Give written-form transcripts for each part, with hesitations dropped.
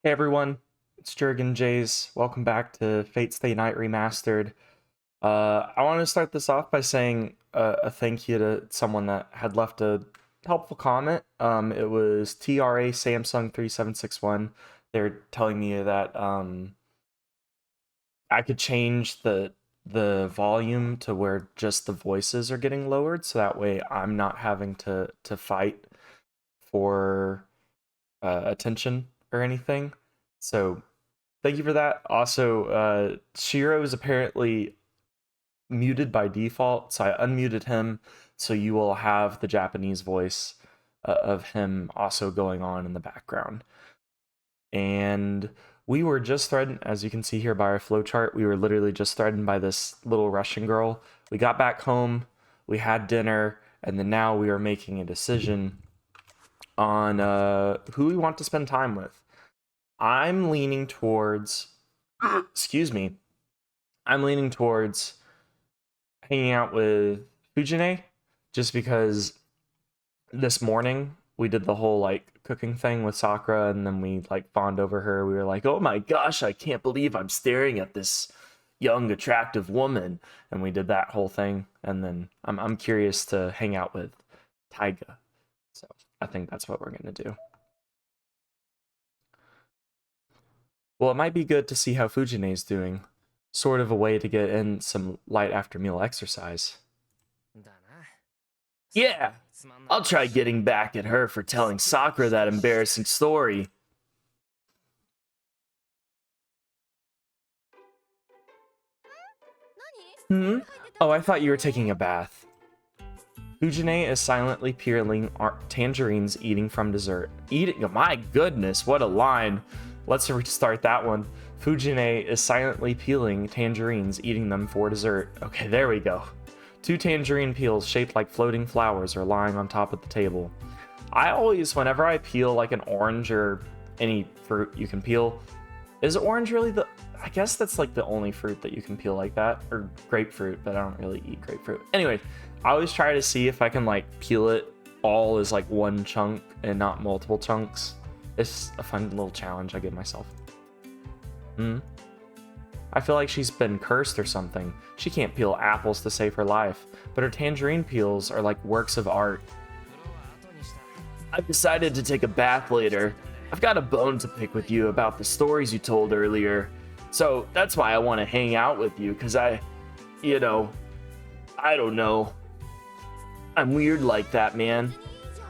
Hey everyone, it's Jurgen Jays. Welcome back to Fate Stay Night Remastered. I want to start this off by saying a thank you to someone that had left a helpful comment. It was TRA Samsung 3761. They're telling me that I could change the volume to where just the voices are getting lowered, so that way I'm not having to fight for attention or anything. So thank you for that. Also, Shirou is apparently muted by default, so I unmuted him, so you will have the Japanese voice of him also going on in the background. And we were just threatened, as you can see here by our flowchart, we were literally just threatened by this little Russian girl. We got back home, we had dinner, and then now we are making a decision on who we want to spend time with. I'm leaning towards, excuse me, I'm leaning towards hanging out with Fujine, just because this morning we did the whole like cooking thing with Sakura, and then we like fawned over her. We were like, oh my gosh, I can't believe I'm staring at this young, attractive woman. And we did that whole thing. And then I'm curious to hang out with Taiga. So I think that's what we're gonna do. Well, it might be good to see how Fujine's doing. Sort of a way to get in some light after meal exercise. Yeah, I'll try getting back at her for telling Sakura that embarrassing story. Hmm? Oh, I thought you were taking a bath. Fujine is silently peeling tangerines eating from dessert. Eating? Oh, my goodness, what a line. Let's restart that one. Fujine is silently peeling tangerines, eating them for dessert. Okay, there we go. 2 tangerine peels shaped like floating flowers are lying on top of the table. I always, whenever I peel like an orange or any fruit you can peel, is orange really the... I guess that's like the only fruit that you can peel like that, or grapefruit, but I don't really eat grapefruit. Anyway, I always try to see if I can like peel it all as like one chunk and not multiple chunks. It's a fun little challenge I give myself. I feel like she's been cursed or something. She can't peel apples to save her life, but her tangerine peels are like works of art. I've decided to take a bath later. I've got a bone to pick with you about the stories you told earlier. So that's why I want to hang out with you, because I don't know. I'm weird like that, man.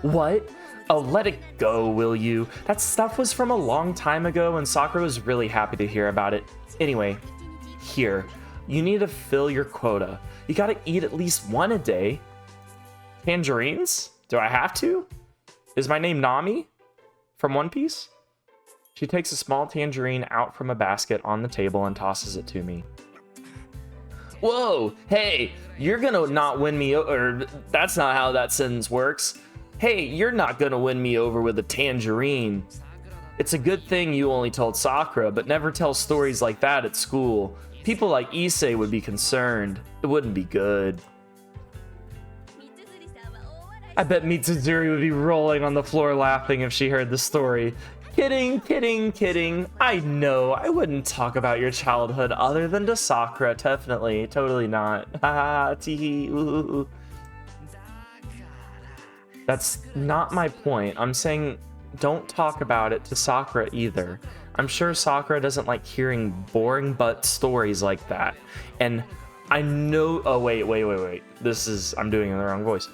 What? Oh, let it go, will you? That stuff was from a long time ago, and Sakura was really happy to hear about it. Anyway, here. You need to fill your quota. You gotta eat at least one a day. Tangerines? Do I have to? Is my name Nami? From One Piece? She takes a small tangerine out from a basket on the table and tosses it to me. Whoa! Hey! You're gonna not win me over. That's not how that sentence works. Hey, you're not gonna win me over with a tangerine. It's a good thing you only told Sakura, but never tell stories like that at school. People like Issei would be concerned. It wouldn't be good. I bet Mitsuzuri would be rolling on the floor laughing if she heard the story. Kidding, kidding, kidding. I know, I wouldn't talk about your childhood other than to Sakura, definitely. Totally not. Haha, teehee, ooh. That's not my point. I'm saying don't talk about it to Sakura either. I'm sure Sakura doesn't like hearing boring butt stories like that. And I know... Oh, wait. I'm doing it in the wrong voice.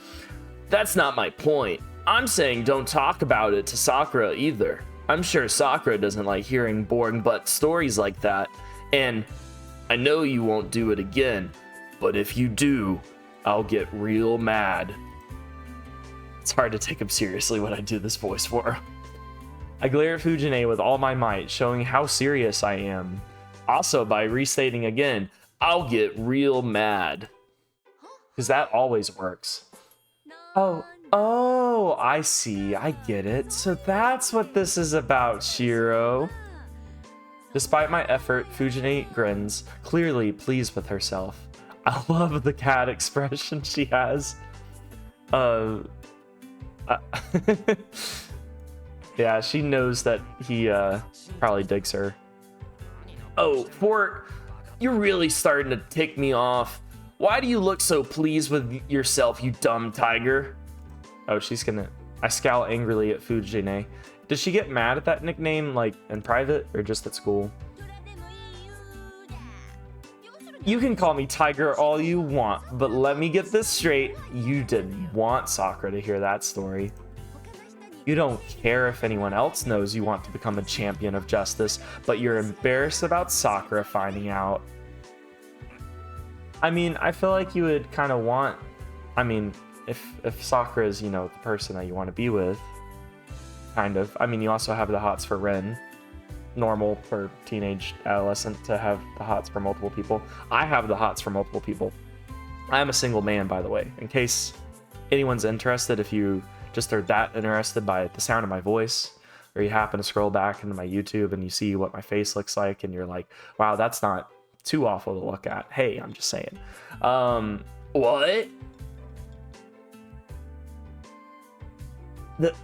That's not my point. I'm saying don't talk about it to Sakura either. I'm sure Sakura doesn't like hearing boring butt stories like that. And I know you won't do it again. But if you do, I'll get real mad. It's hard to take him seriously when I do this voice for him. I glare at Fujine with all my might, showing how serious I am. Also by restating again, I'll get real mad. Because that always works. Oh, I see. I get it. So that's what this is about, Shirou. Despite my effort, Fujine grins, clearly pleased with herself. I love the cat expression she has. Yeah, she knows that he probably digs her. Oh, you're really starting to tick me off. Why do you look so pleased with yourself, you dumb tiger? Oh, I scowl angrily at Fujine. Does she get mad at that nickname, like, in private, or just at school? You can call me Tiger all you want, but let me get this straight. You didn't want Sakura to hear that story. You don't care if anyone else knows you want to become a champion of justice, but you're embarrassed about Sakura finding out. I mean, I feel like you would kind of want... I mean, if Sakura is, you know, the person that you want to be with, kind of. I mean, you also have the hots for Ren. Normal for teenage adolescent to have the hots for multiple people. I have the hots for multiple people. I am a single man, by the way. In case anyone's interested, if you just are that interested by the sound of my voice, or you happen to scroll back into my YouTube and you see what my face looks like and you're like, wow, that's not too awful to look at. Hey, I'm just saying. What?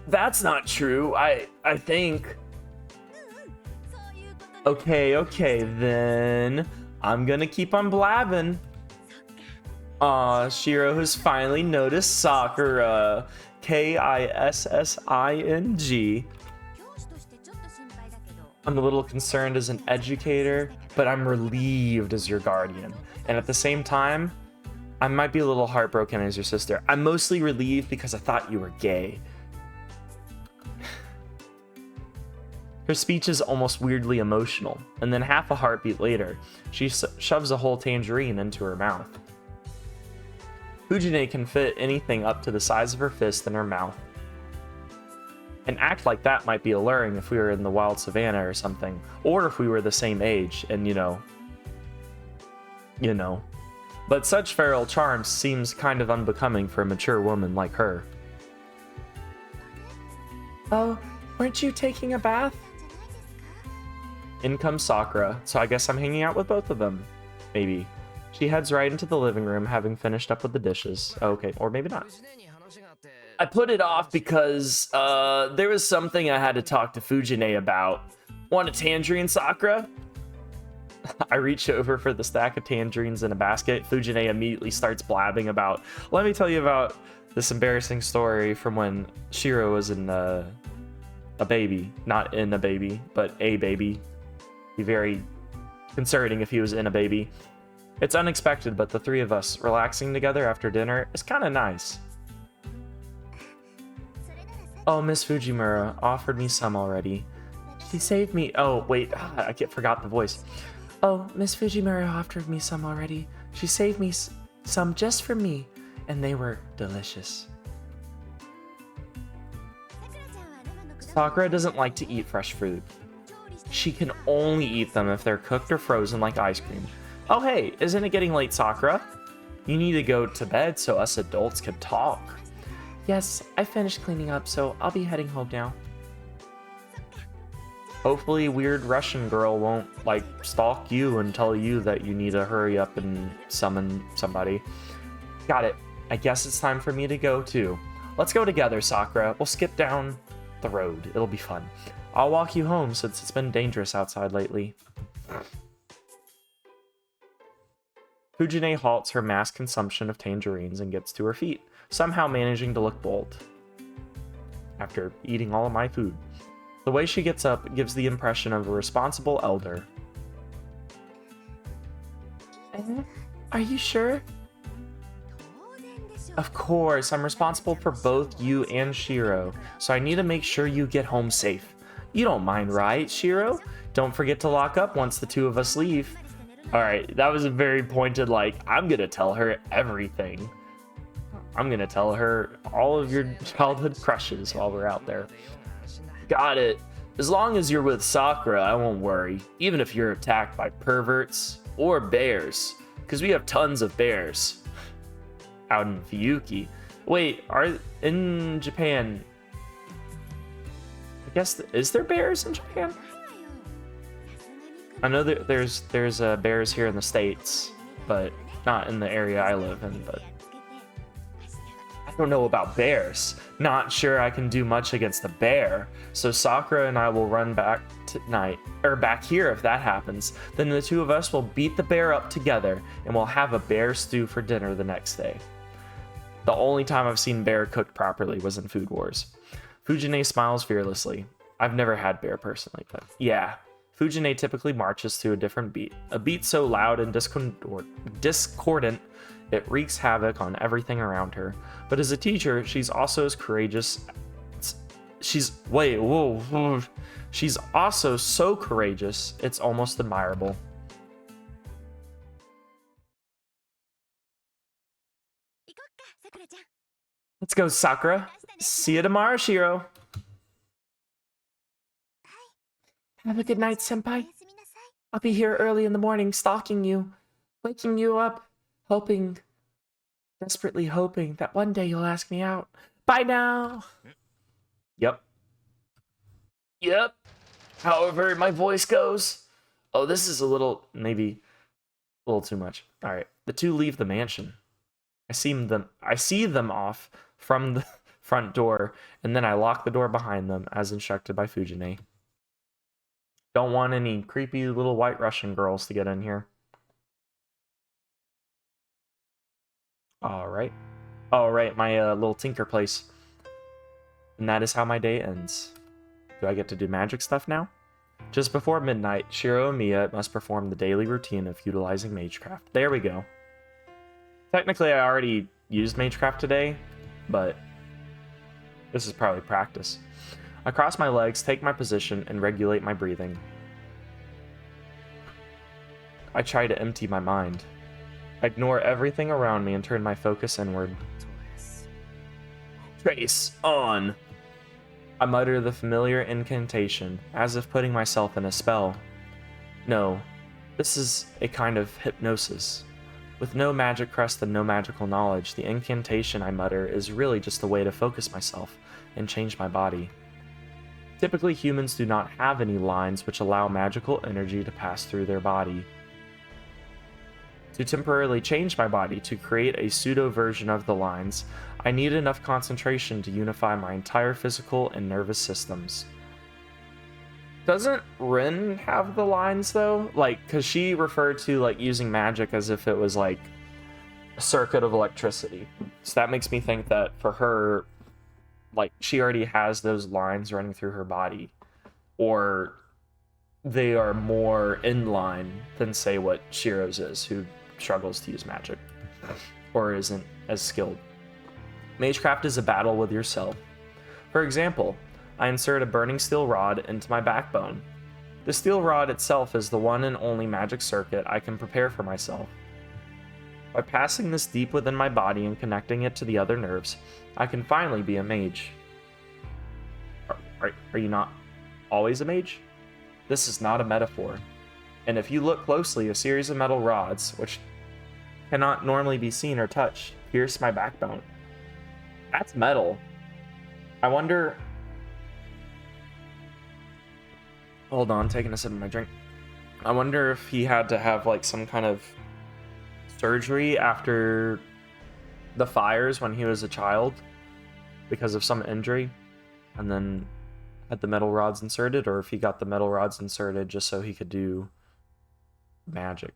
That's not true. I think... Okay, then I'm gonna keep on blabbing. Aw, Shirou has finally noticed Sakura. Kissing. I'm a little concerned as an educator, but I'm relieved as your guardian. And at the same time, I might be a little heartbroken as your sister. I'm mostly relieved because I thought you were gay. Her speech is almost weirdly emotional, and then half a heartbeat later, she shoves a whole tangerine into her mouth. Fujine can fit anything up to the size of her fist in her mouth. An act like that might be alluring if we were in the wild savannah or something, or if we were the same age, and you know. But such feral charm seems kind of unbecoming for a mature woman like her. Oh, weren't you taking a bath? In comes Sakura, so I guess I'm hanging out with both of them. Maybe. She heads right into the living room, having finished up with the dishes. Okay, or maybe not. I put it off because there was something I had to talk to Fujine about. Want a tangerine, Sakura? I reach over for the stack of tangerines in a basket. Fujine immediately starts blabbing about, let me tell you about this embarrassing story from when Shirou was in a baby. Not in a baby, but a baby. Be very concerning if he was in a baby. It's unexpected, but the three of us relaxing together after dinner is kind of nice. Oh, Miss Fujimura offered me some already. She saved me. Oh, wait, I forgot the voice. Oh, Miss Fujimura offered me some already. She saved me some just for me, and they were delicious. Sakura doesn't like to eat fresh fruit. She can only eat them if they're cooked or frozen like ice cream. Oh hey, isn't it getting late, Sakura? You need to go to bed so us adults can talk. Yes, I finished cleaning up, so I'll be heading home now. Hopefully weird Russian girl won't, like, stalk you and tell you that you need to hurry up and summon somebody. Got it. I guess it's time for me to go too. Let's go together, Sakura. We'll skip down the road. It'll be fun. I'll walk you home since it's been dangerous outside lately. Fujine halts her mass consumption of tangerines and gets to her feet, somehow managing to look bold. After eating all of my food. The way she gets up gives the impression of a responsible elder. Are you sure? Of course, I'm responsible for both you and Shirou, so I need to make sure you get home safe. You don't mind, right, Shirou? Don't forget to lock up once the two of us leave. Alright, that was a very pointed, like, I'm gonna tell her everything. I'm gonna tell her all of your childhood crushes while we're out there. Got it. As long as you're with Sakura, I won't worry, even if you're attacked by perverts or bears, because we have tons of bears out in Fuyuki. Wait, in Japan, I guess, is there bears in Japan? I know that there's bears here in the States, but not in the area I live in, but don't know about bears. Not sure I can do much against a bear. So Sakura and I will run back tonight, or back here if that happens. Then the two of us will beat the bear up together, and we'll have a bear stew for dinner the next day. The only time I've seen bear cooked properly was in Food Wars. Fujine smiles fearlessly. I've never had bear personally, but yeah. Fujine typically marches to a different beat. A beat so loud and discordant, it wreaks havoc on everything around her. But as a teacher, she's also as courageous. She's also so courageous, it's almost admirable. Let's go, Sakura. See you tomorrow, Shirou. Have a good night, Senpai. I'll be here early in the morning, stalking you, waking you up, desperately hoping that one day you'll ask me out. Bye now. Yep. However my voice goes. Oh, this is maybe a little too much. All right. The two leave the mansion. I see them off from the front door, and then I lock the door behind them as instructed by Fujine. Don't want any creepy little white Russian girls to get in here. All right, my little tinker place. And that is how my day ends. Do I get to do magic stuff now? Just before midnight, Shirou and Mia must perform the daily routine of utilizing Magecraft. There we go. Technically, I already used Magecraft today, but this is probably practice. I cross my legs, take my position, and regulate my breathing. I try to empty my mind. I ignore everything around me and turn my focus inward. Trace on! I mutter the familiar incantation, as if putting myself in a spell. No, this is a kind of hypnosis. With no magic crest and no magical knowledge, the incantation I mutter is really just a way to focus myself and change my body. Typically, humans do not have any lines which allow magical energy to pass through their body. To temporarily change my body to create a pseudo version of the lines, I need enough concentration to unify my entire physical and nervous systems. Doesn't Rin have the lines though? Like, cause she referred to like using magic as if it was like a circuit of electricity. So that makes me think that for her, like she already has those lines running through her body, or they are more in line than say what Shirou's is, who struggles to use magic or isn't as skilled. Magecraft is a battle with yourself. For example, I insert a burning steel rod into my backbone. The steel rod itself is the one and only magic circuit I can prepare for myself. By passing this deep within my body and connecting it to the other nerves, I can finally be a mage. Are you not always a mage? This is not a metaphor. And if you look closely, a series of metal rods, which cannot normally be seen or touched, pierce my backbone. That's metal. I wonder... Hold on, taking a sip of my drink. I wonder if he had to have like some kind of surgery after the fires when he was a child because of some injury, and then had the metal rods inserted, or if he got the metal rods inserted just so he could do magic.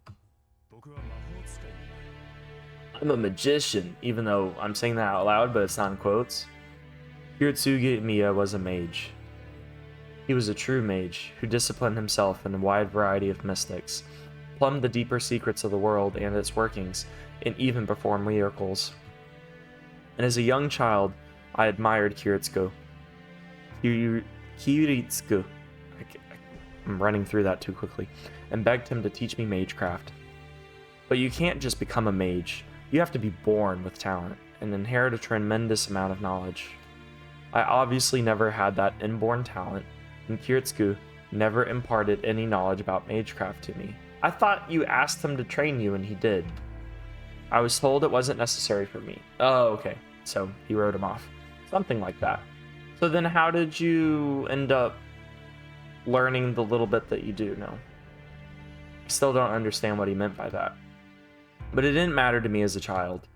I'm a magician, even though I'm saying that out loud, but it's not in quotes. Hiratsuge Miya was a mage. He was a true mage who disciplined himself in a wide variety of mystics, plumbed the deeper secrets of the world and its workings, and even performed miracles. And as a young child, I admired Kiritsuko. I'm running through that too quickly, and begged him to teach me magecraft. But you can't just become a mage. You have to be born with talent and inherit a tremendous amount of knowledge. I obviously never had that inborn talent, and Kiritsuko never imparted any knowledge about magecraft to me. I thought you asked him to train you and he did. I was told it wasn't necessary for me. Oh, okay. So he wrote him off. Something like that. So then how did you end up learning the little bit that you do know? I still don't understand what he meant by that. But it didn't matter to me as a child.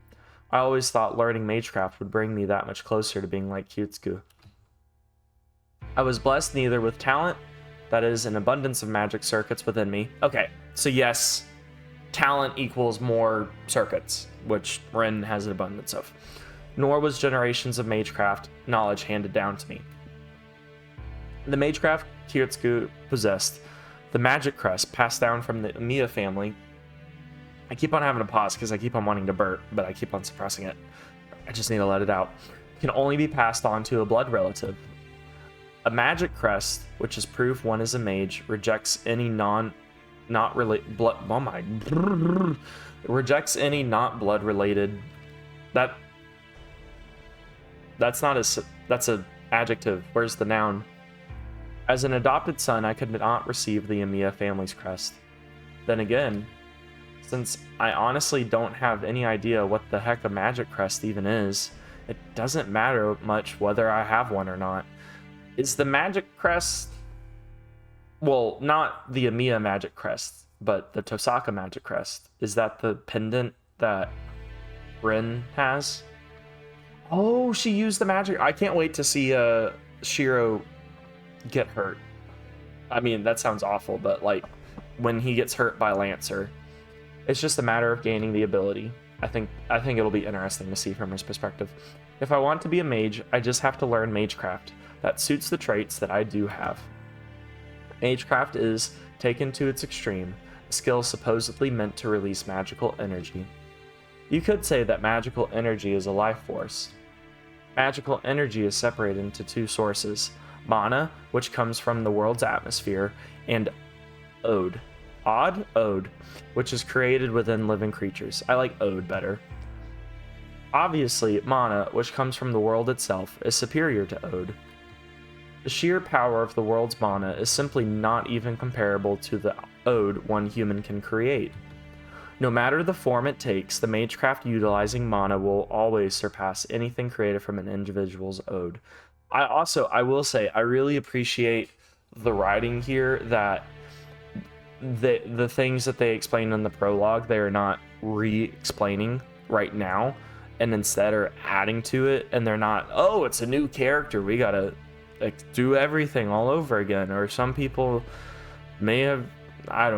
I always thought learning magecraft would bring me that much closer to being like Kyutsugu. I was blessed neither with talent, that is, an abundance of magic circuits within me. Okay, so yes, talent equals more circuits, which Rin has an abundance of. Nor was generations of magecraft knowledge handed down to me. The magecraft Kyutsugu possessed, the magic crest passed down from the Amiya family. I keep on having to pause because I keep on wanting to burp, but I keep on suppressing it. I just need to let it out. Can only be passed on to a blood relative. A magic crest, which is proof one is a mage, rejects any rejects any not blood related. That's a adjective. Where's the noun? As an adopted son, I could not receive the Amiya family's crest. Then again, since I honestly don't have any idea what the heck a magic crest even is, it doesn't matter much whether I have one or not. Is the magic crest... Well, not the Amiya magic crest, but the Tosaka magic crest. Is that the pendant that Rin has? Oh, she used the magic... I can't wait to see Shirou get hurt. I mean, that sounds awful, but like, when he gets hurt by Lancer, it's just a matter of gaining the ability. I think it'll be interesting to see from his perspective. If I want to be a mage, I just have to learn magecraft. That suits the traits that I do have. Magecraft is, taken to its extreme, a skill supposedly meant to release magical energy. You could say that magical energy is a life force. Magical energy is separated into two sources: mana, which comes from the world's atmosphere, and ode, which is created within living creatures. I like ode better. Obviously, mana, which comes from the world itself, is superior to ode. The sheer power of the world's mana is simply not even comparable to the ode one human can create. No matter the form it takes, the magecraft utilizing mana will always surpass anything created from an individual's ode. I will say, I really appreciate the writing here, that the things that they explained in the prologue, they're not re-explaining right now, and instead are adding to it, and they're not, oh, it's a new character, we gotta do everything all over again. Or some people may have, I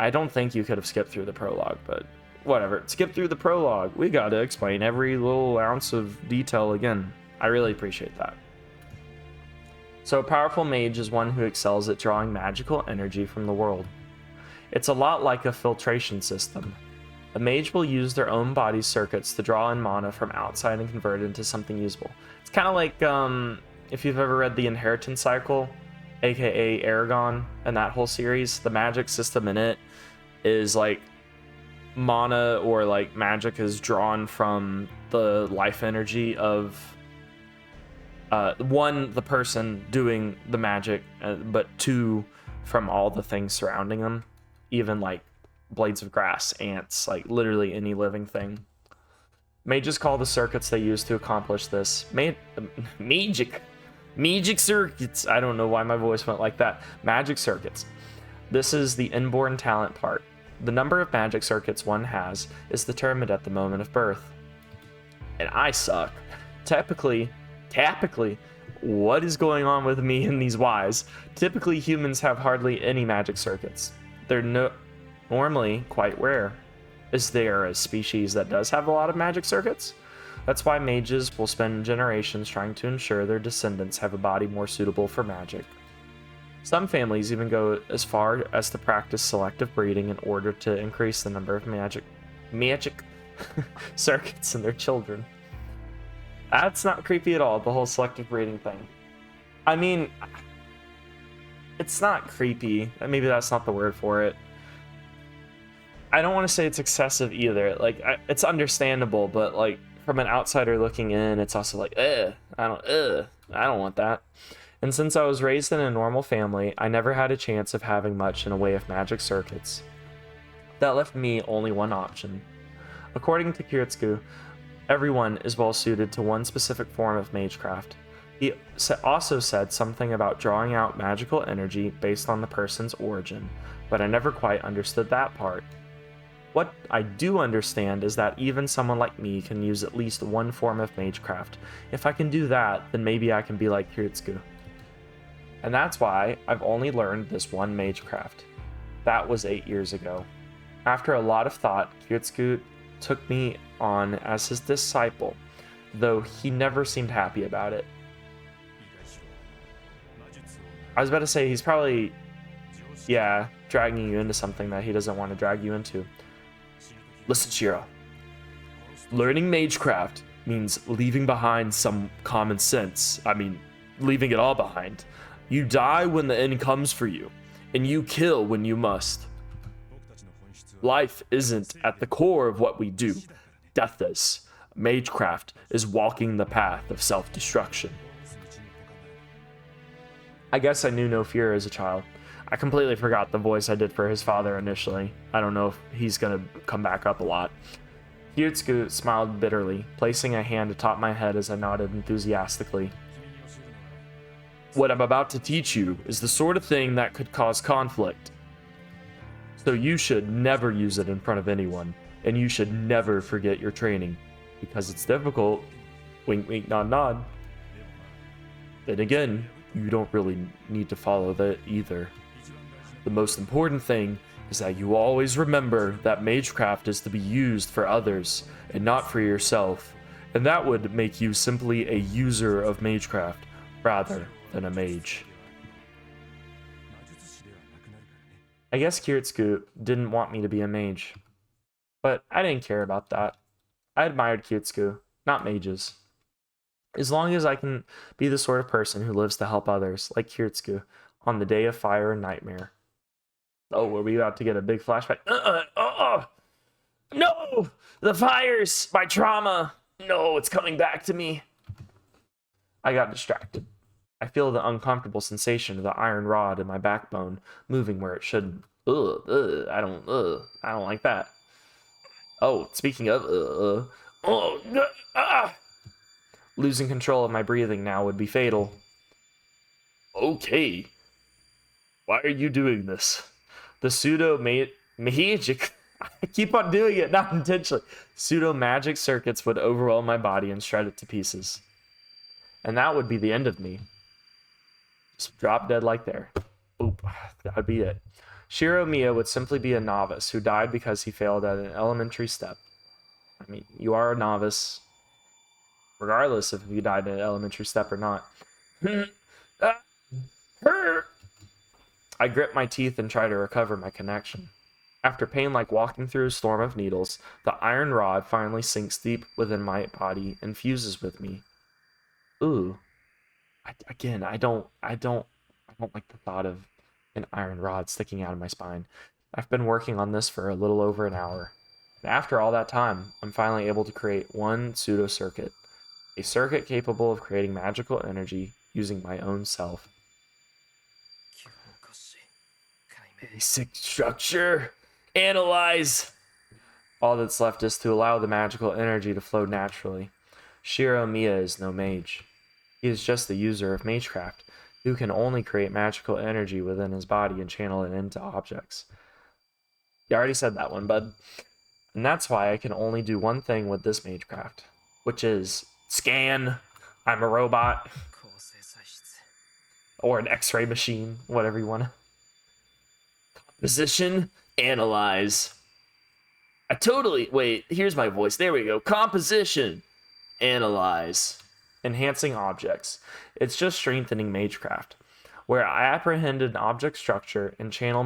don't think you could have skipped through the prologue, but whatever. Skip through the prologue. We gotta explain every little ounce of detail again. I really appreciate that. So a powerful mage is one who excels at drawing magical energy from the world. It's a lot like a filtration system. A mage will use their own body's circuits to draw in mana from outside and convert it into something usable. It's kind of like, if you've ever read the Inheritance Cycle, aka Aragon, and that whole series, the magic system in it is like mana, or like magic is drawn from the life energy of the person doing the magic, but two, from all the things surrounding them, even like blades of grass, ants, like literally any living thing. Mages call the circuits they use to accomplish this magic circuits. I don't know why my voice went like that. Magic circuits. This is the inborn talent part. The number of magic circuits one has is determined at the moment of birth. And I suck. Typically, what is going on with me in these Ys? Typically, humans have hardly any magic circuits. They're normally quite rare. Is there a species that does have a lot of magic circuits? That's why mages will spend generations trying to ensure their descendants have a body more suitable for magic. Some families even go as far as to practice selective breeding in order to increase the number of magic circuits in their children. That's not creepy at all, the whole selective breeding thing. I mean, it's not creepy. Maybe that's not the word for it. I don't want to say it's excessive either. Like, it's understandable, but like, from an outsider looking in, it's also like, I don't want that. And since I was raised in a normal family, I never had a chance of having much in a way of magic circuits. That left me only one option. According to Kyutsugu, everyone is well suited to one specific form of magecraft. He also said something about drawing out magical energy based on the person's origin, but I never quite understood that part. What I do understand is that even someone like me can use at least one form of magecraft. If I can do that, then maybe I can be like Kiritsugu. And that's why I've only learned this one magecraft. That was 8 years ago. After a lot of thought, Kiritsugu took me on as his disciple, though he never seemed happy about it. I was about to say, he's probably, yeah, dragging you into something that he doesn't want to drag you into. Listen, Shirou. Learning magecraft means leaving behind some common sense. I mean, leaving it all behind. You die when the end comes for you, and you kill when you must. Life isn't at the core of what we do. Death is. Magecraft is walking the path of self-destruction. I guess I knew no fear as a child. I completely forgot the voice I did for his father initially. I don't know if he's gonna come back up a lot. Kiritsugu smiled bitterly, placing a hand atop my head as I nodded enthusiastically. What I'm about to teach you is the sort of thing that could cause conflict. So you should never use it in front of anyone, and you should never forget your training, because it's difficult. Wink, wink, nod, nod. Then again, you don't really need to follow that either. The most important thing is that you always remember that magecraft is to be used for others and not for yourself, and that would make you simply a user of magecraft rather than a mage. I guess Kiritsugu didn't want me to be a mage, but I didn't care about that. I admired Kiritsugu, not mages. As long as I can be the sort of person who lives to help others, like Kiritsugu, on the day of fire and nightmare. Oh, were we about to get a big flashback? No! The fires! My trauma! No, it's coming back to me. I got distracted. I feel the uncomfortable sensation of the iron rod in my backbone moving where it shouldn't. I don't like that. Oh, speaking of, losing control of my breathing now would be fatal. Okay. Why are you doing this? The magic. I keep on doing it, not intentionally. Pseudo magic circuits would overwhelm my body and shred it to pieces. And that would be the end of me. Just drop dead like there. Oop, that'd be it. Shirou Miya would simply be a novice who died because he failed at an elementary step. I mean, you are a novice, regardless if you died at an elementary step or not. I grip my teeth and try to recover my connection. After pain like walking through a storm of needles, the iron rod finally sinks deep within my body and fuses with me. Ooh. I don't like the thought of an iron rod sticking out of my spine. I've been working on this for a little over an hour. And after all that time, I'm finally able to create one pseudo circuit. A circuit capable of creating magical energy using my own self. Basic structure. Analyze. All that's left is to allow the magical energy to flow naturally. Shirou Miya is no mage. He is just the user of magecraft, who can only create magical energy within his body and channel it into objects. You already said that one, bud. And that's why I can only do one thing with this magecraft, which is scan. I'm a robot. Or an X-ray machine, whatever you want to. Composition, analyze. Wait, here's my voice. There we go. Composition, analyze. Enhancing objects. It's just strengthening magecraft, where I apprehend an object structure and channel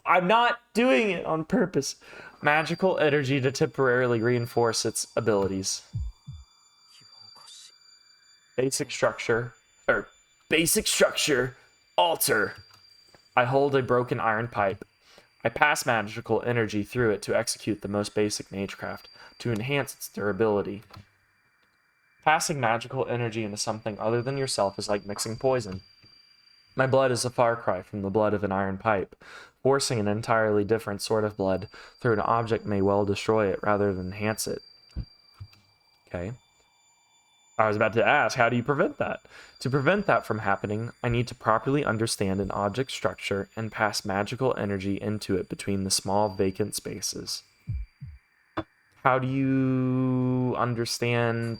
I'm not doing it on purpose. Magical energy to temporarily reinforce its abilities. Basic structure, alter. I hold a broken iron pipe. I pass magical energy through it to execute the most basic magecraft, to enhance its durability. Passing magical energy into something other than yourself is like mixing poison. My blood is a far cry from the blood of an iron pipe. Forcing an entirely different sort of blood through an object may well destroy it rather than enhance it. Okay. I was about to ask, how do you prevent that? To prevent that from happening, I need to properly understand an object structure and pass magical energy into it between the small vacant spaces. How do you understand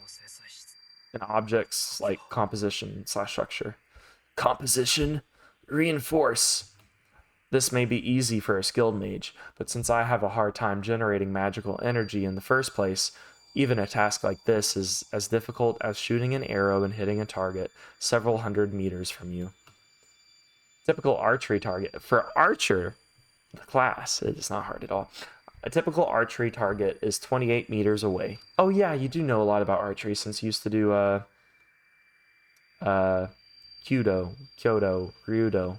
an object's like composition / structure? Composition, reinforce. This may be easy for a skilled mage, but since I have a hard time generating magical energy in the first place, even a task like this is as difficult as shooting an arrow and hitting a target several hundred meters from you. Typical archery target. For archer, the class, it is not hard at all. A typical archery target is 28 meters away. Oh yeah, you do know a lot about archery since you used to do Kyudo,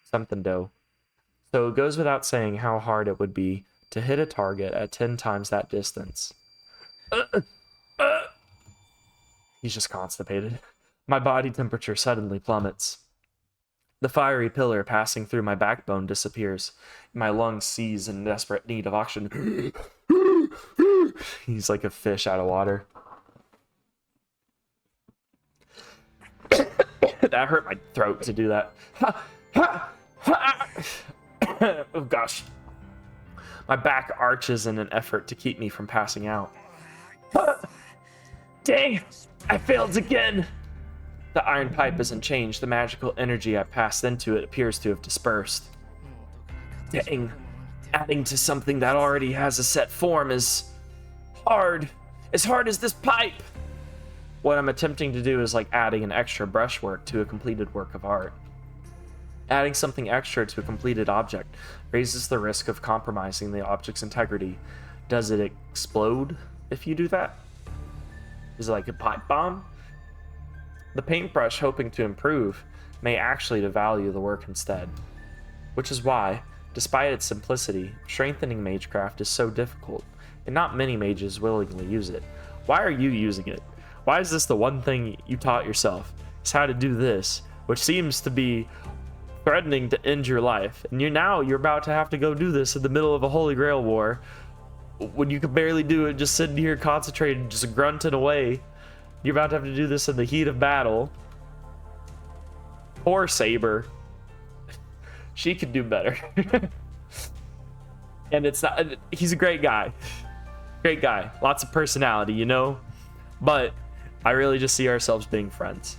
something do. So it goes without saying how hard it would be to hit a target at 10 times that distance. He's just constipated. My body temperature suddenly plummets. The fiery pillar passing through my backbone disappears. My lungs seize in desperate need of oxygen. He's like a fish out of water. That hurt my throat to do that. Oh gosh. My back arches in an effort to keep me from passing out. Dang, I failed again. The iron pipe isn't changed. The magical energy I passed into it appears to have dispersed. Dang, adding to something that already has a set form is hard. As hard as this pipe. What I'm attempting to do is like adding an extra brushwork to a completed work of art. Adding something extra to a completed object raises the risk of compromising the object's integrity. Does it explode if you do that? Is it like a pipe bomb? The paintbrush, hoping to improve, may actually devalue the work instead. Which is why, despite its simplicity, strengthening magecraft is so difficult, and not many mages willingly use it. Why are you using it? Why is this the one thing you taught yourself? Is how to do this, which seems to be threatening to end your life, and you're about to have to go do this in the middle of a Holy Grail War, when you could barely do it just sitting here concentrated, just grunting away. You're about to have to do this in the heat of battle. Poor Saber. She could do better. And it's not, he's a great guy. Great guy. Lots of personality, you know? But I really just see ourselves being friends.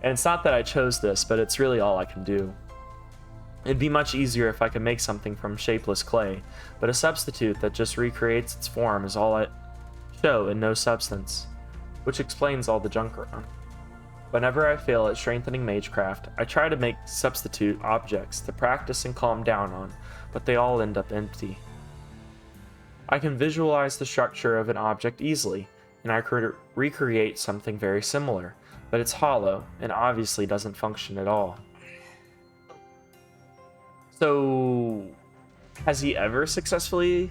And it's not that I chose this, but it's really all I can do. It'd be much easier if I could make something from shapeless clay, but a substitute that just recreates its form is all I show and no substance, which explains all the junk around. Whenever I fail at strengthening magecraft, I try to make substitute objects to practice and calm down on, but they all end up empty. I can visualize the structure of an object easily, and I could recreate something very similar, but it's hollow and obviously doesn't function at all. So, has he ever successfully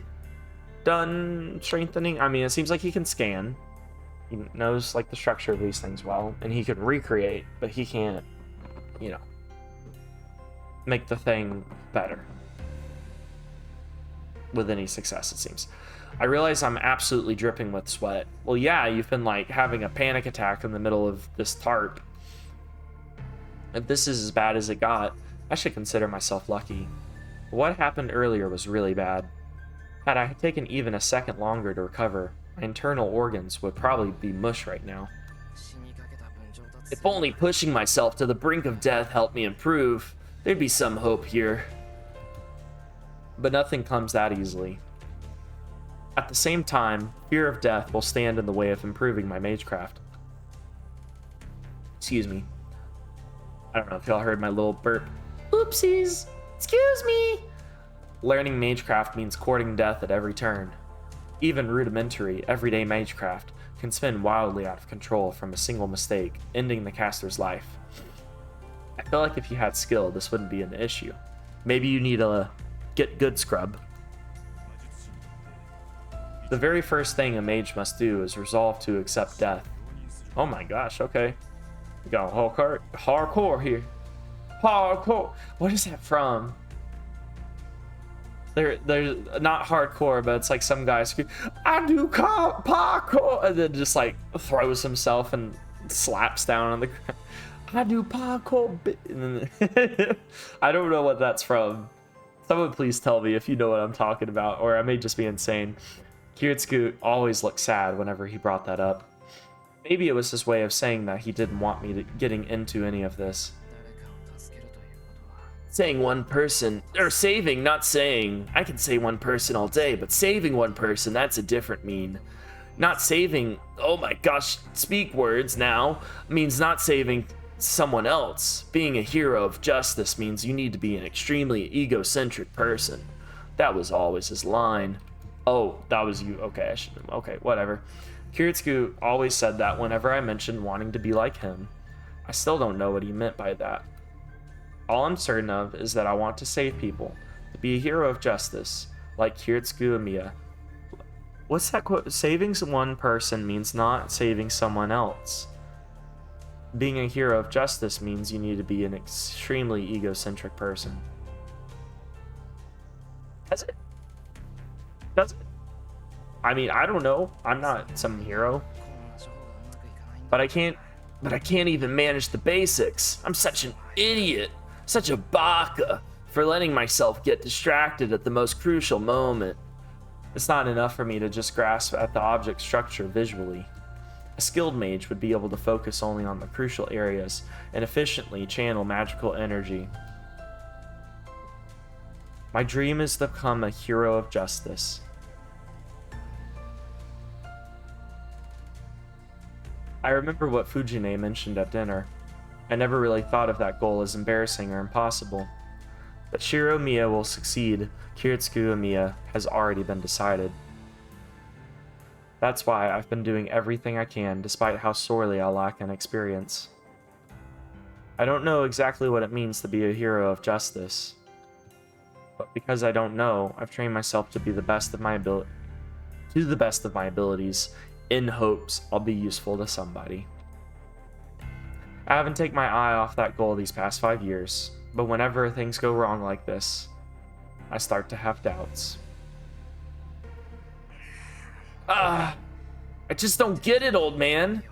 done strengthening? I mean, it seems like he can scan. He knows like the structure of these things well, and he can recreate, but he can't, you know, make the thing better with any success, it seems. I realize I'm absolutely dripping with sweat. Well, yeah, you've been like having a panic attack in the middle of this tarp. If this is as bad as it got, I should consider myself lucky. What happened earlier was really bad. Had I taken even a second longer to recover, my internal organs would probably be mush right now. If only pushing myself to the brink of death helped me improve, there'd be some hope here. But nothing comes that easily. At the same time, fear of death will stand in the way of improving my magecraft. Excuse me. I don't know if y'all heard my little burp. Oopsies! Excuse me! Learning magecraft means courting death at every turn. Even rudimentary, everyday magecraft can spin wildly out of control from a single mistake, ending the caster's life. I feel like if you had skill, this wouldn't be an issue. Maybe you need a get good scrub. The very first thing a mage must do is resolve to accept death. Oh my gosh, okay. We got hardcore here. Hardcore. What is that from? they're not hardcore, but it's like some guys who I do parkour and then just like throws himself and slaps down on the ground. I do parkour, and then I don't know what that's from. Someone please tell me if you know what I'm talking about, or I may just be insane. Kiritsugu always looked sad whenever he brought that up. Maybe it was his way of saying that he didn't want me getting into any of this. Saying one person, or saving, not saying. I can say one person all day, but saving one person, that's a different mean. Not saving, oh my gosh, speak words now, means not saving someone else. Being a hero of justice means you need to be an extremely egocentric person. That was always his line. Oh, that was you. Okay, I should have. Okay, whatever. Kiritsugu always said that whenever I mentioned wanting to be like him. I still don't know what he meant by that. All I'm certain of is that I want to save people, to be a hero of justice, like Kiritsugu Amiya. What's that quote? Saving one person means not saving someone else. Being a hero of justice means you need to be an extremely egocentric person. Does it? Does it? I mean, I don't know. I'm not some hero. But I can't even manage the basics. I'm such an idiot. Such a baka for letting myself get distracted at the most crucial moment. It's not enough for me to just grasp at the object structure visually. A skilled mage would be able to focus only on the crucial areas and efficiently channel magical energy. My dream is to become a hero of justice. I remember what Fujine mentioned at dinner. I never really thought of that goal as embarrassing or impossible. That Shirou Miya will succeed, Kiritsugu Amiya, has already been decided. That's why I've been doing everything I can, despite how sorely I lack in experience. I don't know exactly what it means to be a hero of justice. But because I don't know, I've trained myself to be the best of my abilities, in hopes I'll be useful to somebody. I haven't taken my eye off that goal these past 5 years, but whenever things go wrong like this, I start to have doubts. I just don't get it, old man.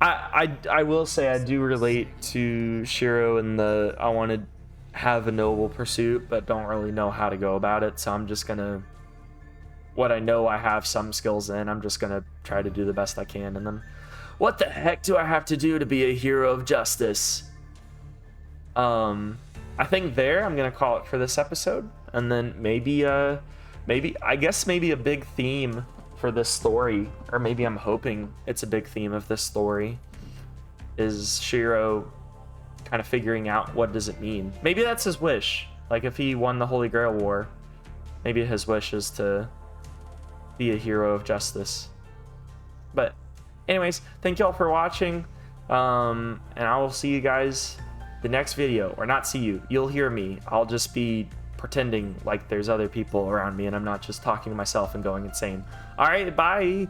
I will say I do relate to Shirou in the I want to have a noble pursuit, but don't really know how to go about it, so I'm just gonna... What I know I have some skills in, I'm just gonna try to do the best I can in them. What the heck do I have to do to be a hero of justice? I think I'm gonna call it for this episode, and then maybe a big theme for this story, or maybe I'm hoping it's a big theme of this story, is Shirou kind of figuring out what does it mean. Maybe that's his wish. Like if he won the Holy Grail War, maybe his wish is to be a hero of justice. But anyways, thank y'all for watching, and I will see you guys the next video, or not see you, you'll hear me. I'll just be pretending like there's other people around me and I'm not just talking to myself and going insane. All right, bye.